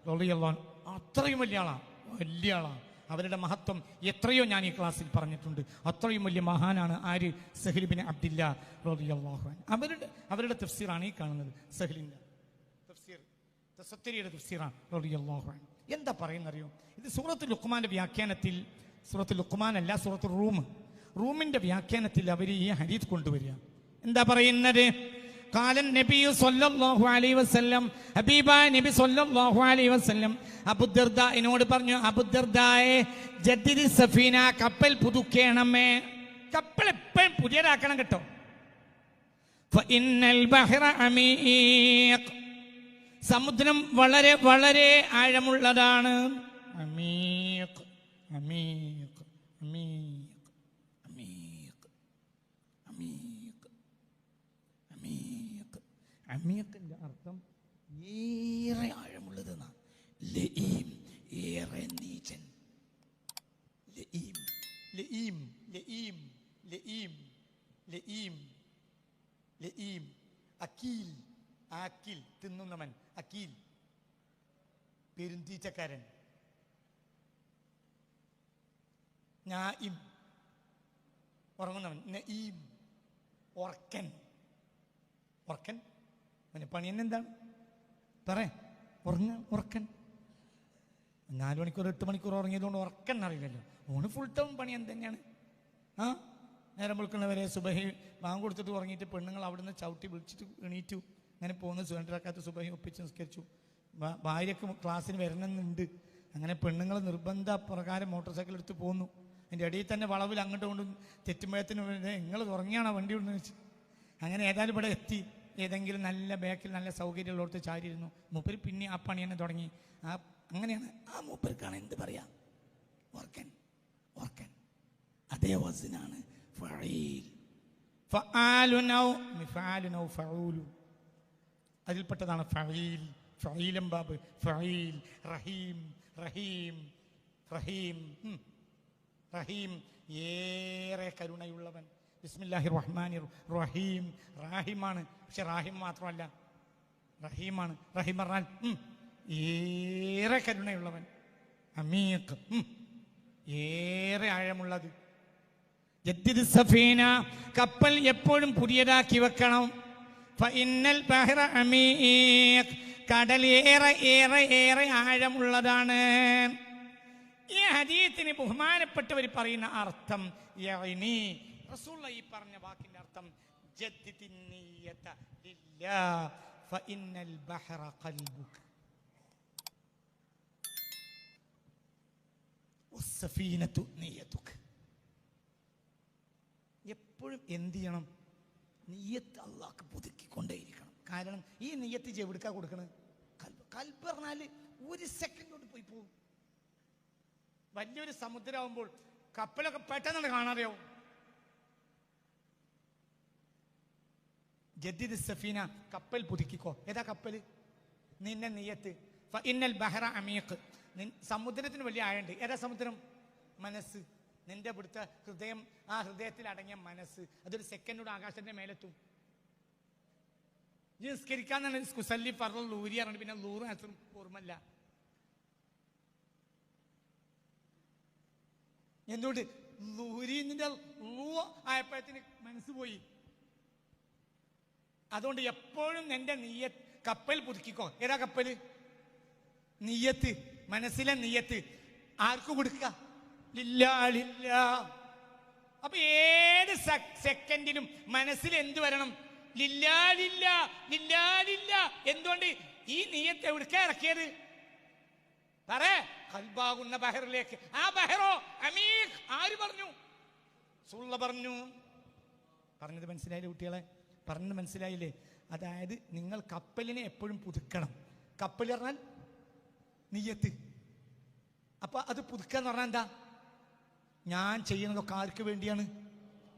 റളിയല്ലാഹു അൻഹു. അത്രയും വലിയ ആളാണ്, വലിയ ആളാണ്. അവരുടെ മഹത്വം എത്രയോ ഞാൻ ഈ ക്ലാസ്സിൽ പറഞ്ഞിട്ടുണ്ട്. അത്രയും വലിയ മഹാനാണ് ആര്? സഹീൽ ബിൻ അബ്ദുല്ലാ റളിയല്ലാഹു അൻഹു. അവരുടെ തഫ്സീറാണ് ഈ കാണുന്നത്. സഹീലിന്റെ തഫ്സീർ, തസത്തരിയുടെ തഫ്സീറാണ് റളിയല്ലാഹു അൻഹു. എന്താ പറയുന്നറിയോ? ഇത് സൂറത്ത് ലുഖ്മാന്റെ വ്യാഖ്യാനത്തിൽ, സൂറത്ത് ലുഖ്മാൻ അല്ല, സൂറത്ത് റൂമിന്റെ വ്യാഖ്യാനത്തിൽ അവർ ഈ ഹദീസ് കൊണ്ടുവരിക. എന്താ പറയുന്നത്? ഖാലൻ നബി സല്ലല്ലാഹു അലൈഹി വസല്ലം, ഹബീബായ നബി സല്ലല്ലാഹു അലൈഹി വസല്ലം അബൂദർദാഇനോട് പറഞ്ഞു, അബൂദർദായെ ജദ്ദിദി സഫീന, കപ്പൽ പുതുക്കേണമേ. കപ്പൽ എപ്പോഴും പുതിയതാക്കണം കേട്ടോ. ഫഇന്നൽ ബഹ്റ അമീഖ്, സമുദ്രം വളരെ വളരെ ആഴമുള്ളതാണ്. അമീഖ് അമീഖ് അമീഖ് അമീഖ് അമീഖ് അമീഖ്. അമീഖിന്റെ അർത്ഥം ഏറെ ആഴമുള്ളതെന്നാണ്. ലഈം, ഏറെ നീചൻ. ലഈം ലഈം ലഈം ലഈം ലഈം ലഈം. അക്കീൽ, ആക്കിൽ, തിന്നുന്നവൻ. അക്കീൽ, പെരുന്തീച്ചക്കാരൻ. നായിം, ഉറങ്ങുന്നവൻ. നഈം, ഉറക്കൻ. ഉറക്കൻ അവന് പണി തന്നെ എന്താണ്? ഉറക്കൻ. 4 മണിക്കൂർ 8 മണിക്കൂർ ഉറങ്ങിയതുകൊണ്ട് ഉറക്കൻ അറിയില്ലല്ലോ. ഓന് ഫുൾ ടൈം പണി എന്തെന്നെയാണ്? നേരം വിളിക്കുന്നവരെ സുബഹി ബാങ്ക് കൊടുത്തിട്ട് ഉറങ്ങിയിട്ട് പെണ്ണുങ്ങൾ അവിടുന്ന് ചവിട്ടി വിളിച്ചിട്ട് എണീറ്റു. അങ്ങനെ പോകുന്നു. സുരണ്ടക്കാത്ത സുബഹി ഒപ്പിച്ച് നിസ്കരിച്ചു. ഭാര്യയ്ക്ക് ക്ലാസ്സിന് വരണമെന്നുണ്ട്. അങ്ങനെ പെണ്ണുങ്ങൾ നിർബന്ധ പ്രകാരം മോട്ടോർ സൈക്കിൾ എടുത്ത് പോന്നു. അതിൻ്റെ ഇടയിൽ തന്നെ വളവിൽ അങ്ങോട്ട് കൊണ്ട് തെറ്റുമ്പോഴത്തിന് നിങ്ങൾ ഉറങ്ങിയാണോ വണ്ടി കൊണ്ടെന്ന് വെച്ച്. അങ്ങനെ ഏതായാലും ഇവിടെ എത്തി. ഏതെങ്കിലും നല്ല ബാക്കിൽ നല്ല സൗകര്യമുള്ളടത്ത് ചാരിയിരുന്നു. മൂപ്പര് പിന്നെ ആ പണി തന്നെ തുടങ്ങി. അങ്ങനെയാണ് ആ മൂപ്പർക്കാണ് എന്ത് പറയാ? ഉറക്കൻ. ഉറക്കൻ അതേ വസ്നാണ് ഫഈൽ. അതിൽപ്പെട്ടതാണ് ഫഈൽ. ഫഈലം ബാബ്, ഫഈൽ. റഹീം, റഹീം, റഹീം, റഹീം, ഏറെ കരുണയുള്ളവൻ. ബിസ്മില്ലാഹിർ റഹ്മാനിർ റഹീം. റാഹിമാണ്, പക്ഷെ റാഹിം മാത്രമല്ല, റഹീമാണ്. റഹീം പറഞ്ഞാൽ ഏറെ കരുണയുള്ളവൻ. അമീഖ്, ഏറെ ആഴമുള്ളത്. ജദ്ദിദ് സഫീന, കപ്പൽ എപ്പോഴും പുതിയതാക്കി വെക്കണം. ഫഇന്നൽ ബഹ്റ അമീഖ്, കടൽ ഏറെ ഏറെ ഏറെ ആഴമുള്ളതാണ്. ഈ ഹദീസിന് ബഹുമാനപ്പെട്ടവർ പറയുന്ന അർത്ഥം യഅനി, റസൂലുള്ള ഈ പറഞ്ഞ വാക്കിന്റെ അർത്ഥം ജദ്ദിദിൻ നിയ്യത ലില്ലാഹ് ഫഇന്നൽ ബഹറ ഖൽബുക വസ്സഫീനതു നിയ്യതുക. എപ്പോഴും എന്ത് ചെയ്യണം? നിയ്യത്ത് അള്ളാഹ്ക്ക് പുതുക്കിക്കൊണ്ടേയിരിക്കണം. കാരണം ഈ നിയ്യത്ത് എവിടുക്കാ കൊടുക്കണത്? കൽബ് പറഞ്ഞാൽ ഒരു സെക്കൻഡ് കൊണ്ട് പോയി പോകും. വലിയൊരു സമുദ്രമാകുമ്പോൾ കപ്പലൊക്കെ പെട്ടെന്ന് കാണാതെയാവും. ജദ്ദിദ് സഫീന, കപ്പൽ പുതുക്കിക്കോ. ഏതാ കപ്പൽ? നിന്നെ നിയ്യത്ത്. ഫഇന്നൽ ബഹറ അമീഖ്, സമുദ്രത്തിന് വലിയ ആഴമുണ്ട്. ഏതാ സമുദ്രം? മനസ്സ്. നിന്റെ ഇവിടുത്തെ ഹൃദയം, ആ ഹൃദയത്തിൽ അടങ്ങിയ മനസ്സ്, അതൊരു സെക്കൻഡോട് ആകാശത്തിന്റെ മേലെത്തും. ഈ നിസ്കരിക്കാൻ തന്നെ കുസല്ലി ഫർള് ലൂരി പറഞ്ഞിട്ട് പിന്നെ ലൂറ് അസുറും ഓർമ്മല്ല. എന്തുകൊണ്ട്? ലൂരിന്റെ ലൂ ആയപ്പോഴത്തിന് മനസ്സ് പോയി. അതുകൊണ്ട് എപ്പോഴും നിന്റെ നിയ്യത്ത്, കപ്പൽ പുതുക്കിക്കോ. ഏതാ കപ്പല്? നിയ്യത്ത്, മനസ്സിലെ നിയ്യത്ത്. ആർക്ക് കൊടുക്കുക? ലില്ലാഹ്. അപ്പൊ ഏത് സെക്കൻഡിലും മനസ്സിൽ എന്ത് വരണം? ലില്ലാഹ്. എന്തുകൊണ്ട്? ഈ നിയ്യത്ത് എവിടേക്കാ ഇറക്കിയത്? പറ. ഖൽബാകുന്ന ബഹറിലേക്ക്. ആ ബഹറോ അമീഖ്. ആര് പറഞ്ഞു? സുള്ള പറഞ്ഞു. പറഞ്ഞത് മനസ്സിലായില്ലേ കുട്ടികളെ? പറഞ്ഞത് മനസ്സിലായില്ലേ? അതായത് നിങ്ങൾ കപ്പലിനെ എപ്പോഴും പുതുക്കണം. കപ്പൽ പറഞ്ഞാൽ നിയ്യത്ത്. അപ്പൊ അത് പുതുക്കുക എന്ന് പറഞ്ഞാൽ എന്താ? ഞാൻ ചെയ്യുന്നതൊക്കെ ആർക്ക് വേണ്ടിയാണ്?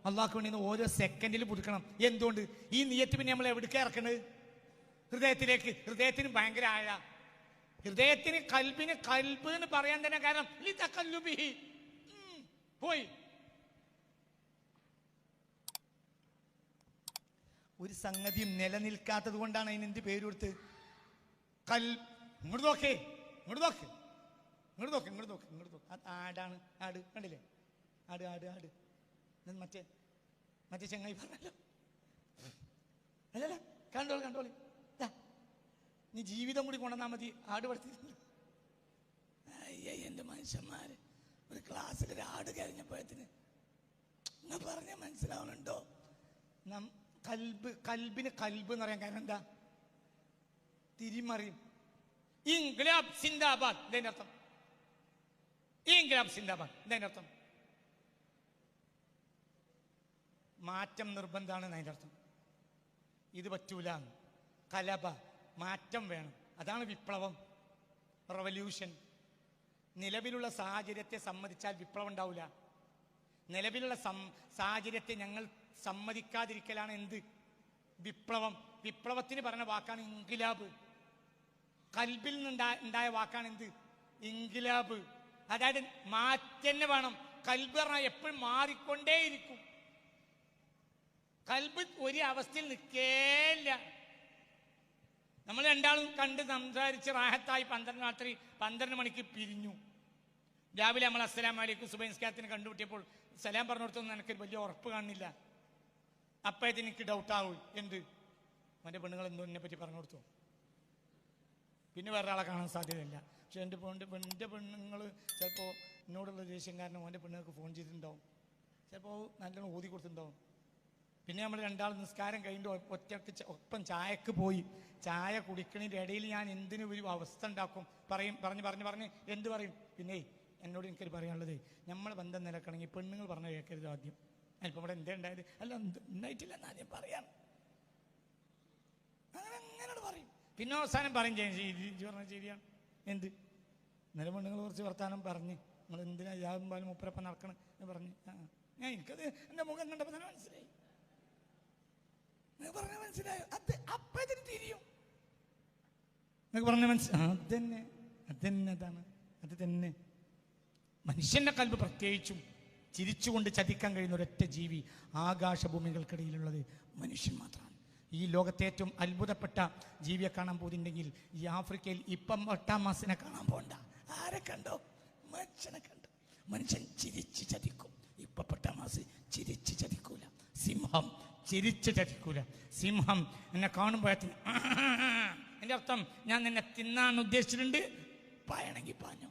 അള്ളാഹ്ക്ക് വേണ്ടി. ഓരോ സെക്കൻഡിൽ പുതുക്കണം. എന്തുകൊണ്ട്? ഈ നിയ്യത്ത് പിന്നെ നമ്മൾ എവിടേക്കാ ഇറക്കണത്? ഹൃദയത്തിലേക്ക്. ഹൃദയത്തിന് ഭയങ്കര ആഴ. ഹൃദയത്തിന് കൽബിന് കൽബ് എന്ന് പറയാൻ തന്നെ കാരണം ലിതഖല്ലുബിഹി. പോയി. ഒരു സംഗതിയും നിലനിൽക്കാത്തത് കൊണ്ടാണ് അതിന് എന്ത് പേര് കൊടുത്ത്? ഇങ്ങോട്ട് നോക്കേ, ഇങ്ങോട്ട് നോക്ക്, ഇങ്ങോട്ട് നോക്ക്, ഇങ്ങോട്ട് നോക്ക്, ഇങ്ങോട്ട് നോക്ക്. അത് ആടാണ്. ആട് കണ്ടില്ലേ? ആട് ആട് ആട്. മറ്റേ ചെങ്ങായി പറഞ്ഞല്ലോ. അല്ലല്ല, കണ്ടോളി കണ്ടോളി. നീ ജീവിതം കൂടി കൊണ്ടുവന്നാൽ മതി. ആട് പഠിച്ചിട്ടുണ്ട്. അയ്യ എൻ്റെ മനുഷ്യന്മാര്, ഒരു ക്ലാസ്സിൽ ഒരു ആട് കഴിഞ്ഞപ്പോഴത്തിന് നിങ്ങൾ പറഞ്ഞ മനസ്സിലാവണുണ്ടോ? കൽബിന് കൽബ് എന്ന് പറയാൻ കാരണം എന്താ? തിരിമറിയും. ഇൻഖിലാബ് സിന്ദാബാദ്. ഇതിന്റെ അർത്ഥം ഇൻഖിലാബ് സിന്ദാബാദ്. ഇതിന്റെ അർത്ഥം മാറ്റം നിർബന്ധമാണ് എന്നതിൻ്റെ അർത്ഥം. ഇത് പറ്റൂല. കലബ, മാറ്റം വേണം. അതാണ് വിപ്ലവം, റവല്യൂഷൻ. നിലവിലുള്ള സാഹചര്യത്തെ സമ്മതിച്ചാൽ വിപ്ലവം ഉണ്ടാവില്ല. നിലവിലുള്ള സാഹചര്യത്തെ ഞങ്ങൾ സമ്മതിക്കാതിരിക്കലാണ് എന്ത്? വിപ്ലവം. വിപ്ലവത്തിന് പറഞ്ഞ വാക്കാണ് ഇൻഖിലാബ്. കൽബിൽ നിന്നുണ്ടായ വാക്കാണ് എന്ത്? ഇൻഖിലാബ്. അതായത് മാറ്റം വേണം. കൽബ് പറഞ്ഞാൽ എപ്പോഴും മാറിക്കൊണ്ടേയിരിക്കും. കൽബ് ഒരു അവസ്ഥയിൽ നിൽക്കേയില്ല. നമ്മൾ രണ്ടാളും കണ്ട് സംസാരിച്ച് റാഹത്തായി രാത്രി 12 മണിക്ക് പിരിഞ്ഞു. രാവിലെ നമ്മൾ അസ്സലാമു അലൈക്കും സുബഹി നിസ്കാരത്തിന് കണ്ടുപിട്ടിയപ്പോൾ സലാം പറഞ്ഞു കൊടുത്തൊന്നും എനിക്ക് വലിയ ഉറപ്പ് കാണുന്നില്ല. അപ്പോഴത്തേന് എനിക്ക് ഡൗട്ടാവും. എന്ത്? എൻ്റെ പെണ്ണുങ്ങൾ എന്തോ എന്നെ പറ്റി പറഞ്ഞു കൊടുത്തു. പിന്നെ വേറെ ആളെ കാണാൻ സാധ്യതയില്ല. പക്ഷെ എൻ്റെ പെണ്ണുങ്ങൾ ചിലപ്പോൾ എന്നോടുള്ള ദേഷ്യം കാരണം എൻ്റെ പെണ്ണുങ്ങൾക്ക് ഫോൺ ചെയ്തിട്ടുണ്ടാവും. ചിലപ്പോൾ നല്ലോണം ഊതി കൊടുത്തിട്ടുണ്ടാവും. പിന്നെ നമ്മൾ രണ്ടാൾ നിസ്കാരം കഴിഞ്ഞിട്ട് ഒറ്റക്ക് ഒപ്പം ചായക്ക് പോയി. ചായ കുടിക്കണതിൻ്റെ ഇടയിൽ ഞാൻ എന്തിനു ഒരു അവസ്ഥ ഉണ്ടാക്കും? പറഞ്ഞ് എന്ത് പറയും? പിന്നെ എന്നോട് എനിക്കൊരു പറയാനുള്ളത്, നമ്മളെ ബന്ധം നിലക്കണമെങ്കിൽ പെണ്ണുങ്ങൾ പറഞ്ഞ കേൾക്കരുത് ആദ്യം. അല്പം ഇവിടെ എന്തേ ഉണ്ടായത്? അല്ല ഉണ്ടായിട്ടില്ല എന്നാദ്യം പറയാം. അങ്ങനെ പറയും. പിന്നെ അവസാനം പറയും പറഞ്ഞ ശരിയാണ്. എന്ത്? ഇന്നലെ പെണ്ണുങ്ങൾ കുറച്ച് വർത്താനം പറഞ്ഞ് നിങ്ങൾ എന്തിനാ യാതും പാലും മുപ്പരപ്പം നടക്കണം എന്ന് പറഞ്ഞ് ഞാൻ എനിക്കത് എൻ്റെ മുഖം കണ്ടപ്പോൾ തന്നെ മനസ്സിലായി. പറഞ്ഞ മനസ്സിലായോ? അത് അപ്പത്തിന് തിരിയും. പറഞ്ഞ അതന്നെ അതാണ്. അത് തന്നെ മനുഷ്യന്റെ കൽബ്. പ്രത്യേകിച്ചും ചിരിച്ചുകൊണ്ട് ചതിക്കാൻ കഴിയുന്ന ഒരൊറ്റ ജീവി ആകാശഭൂമികൾക്കിടയിലുള്ളത് മനുഷ്യൻ മാത്രമാണ്. ഈ ലോകത്തെ ഏറ്റവും അത്ഭുതപ്പെട്ട ജീവിയെ കാണാൻ പോകുന്നുണ്ടെങ്കിൽ ഈ ആഫ്രിക്കയിൽ ഇപ്പം ഒട്ടാമാസിനെ കാണാൻ പോകണ്ട. ആരെ കണ്ടോ? മനുഷ്യനെ കണ്ടു. മനുഷ്യൻ ചിരിച്ച് ചതിക്കും. ഇപ്പൊ ഒട്ടാമാസ് ചിരിച്ച് ചതിക്കൂല. സിംഹം ചിരിച്ച് ചതിക്കൂല. സിംഹം എന്നെ കാണുമ്പോഴത്തിന് എൻ്റെ അർത്ഥം ഞാൻ നിന്നെ തിന്നാൻ ഉദ്ദേശിച്ചിട്ടുണ്ട്, പായണമെങ്കിൽ പാഞ്ഞോ.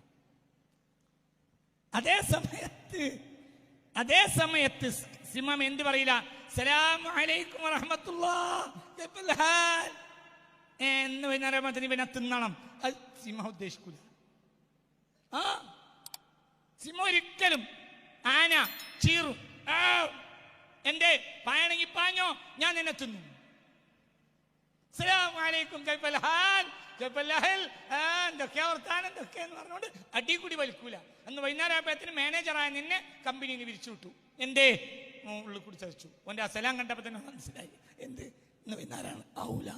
അതേ സമയത്ത് സിംഹം എന്ത് പറയില്ല? സലാം അലൈക്കും വറഹ്മത്തുള്ളാഹി എന്ന് വൈകുന്നേരം ഇവനെ തിന്നണം. അത് സിംഹം ഉദ്ദേശിക്കൂല. സിംഹം ഒരിക്കലും ആന ചീറും, എന്റെ പായണമെങ്കിൽ പാഞ്ഞോ, ഞാൻ നിന്നെ തിന്നു. സലാം അലൈക്കും എന്തൊക്കെയാ വർത്താനം എന്തൊക്കെയെന്ന് പറഞ്ഞുകൊണ്ട് അടി കൂടി വലിക്കൂല. അന്ന് വൈകുന്നേരം ആയപ്പോഴത്തിന് മാനേജറായ നിന്നെ കമ്പനിയിൽ വിരിച്ചു വിട്ടു. എന്തേ? ഉള്ളിൽ കൂടി ചതിച്ചു. ഓൻ്റെ ആ സലാം കണ്ടപ്പോൾ തന്നെ മനസ്സിലായി എന്ത് ഇന്ന് വൈകുന്നേരമാണ് ആവൂല.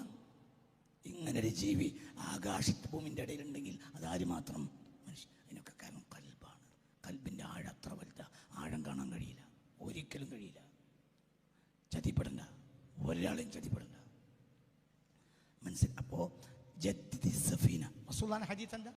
ഇങ്ങനൊരു ജീവി ആകാശത്ത് ഭൂമിൻ്റെ ഇടയിലുണ്ടെങ്കിൽ അതാര് മാത്രം? മനുഷ്യൻ. അതിനൊക്കെ കാരണം കൽബാണ്. കൽബിൻ്റെ ആഴം അത്ര വലുതാ, ആഴം കാണാൻ കഴിയില്ല, ഒരിക്കലും കഴിയില്ല. ചതിപ്പെടണ്ട, ഒരാളെയും ചതിപ്പെടണ്ട. മനസ്സിൽ. അപ്പോൾ ജദ്ദിദി സഫീന റസൂലുള്ളാഹിന്റെ ഹദീസ് എന്താ?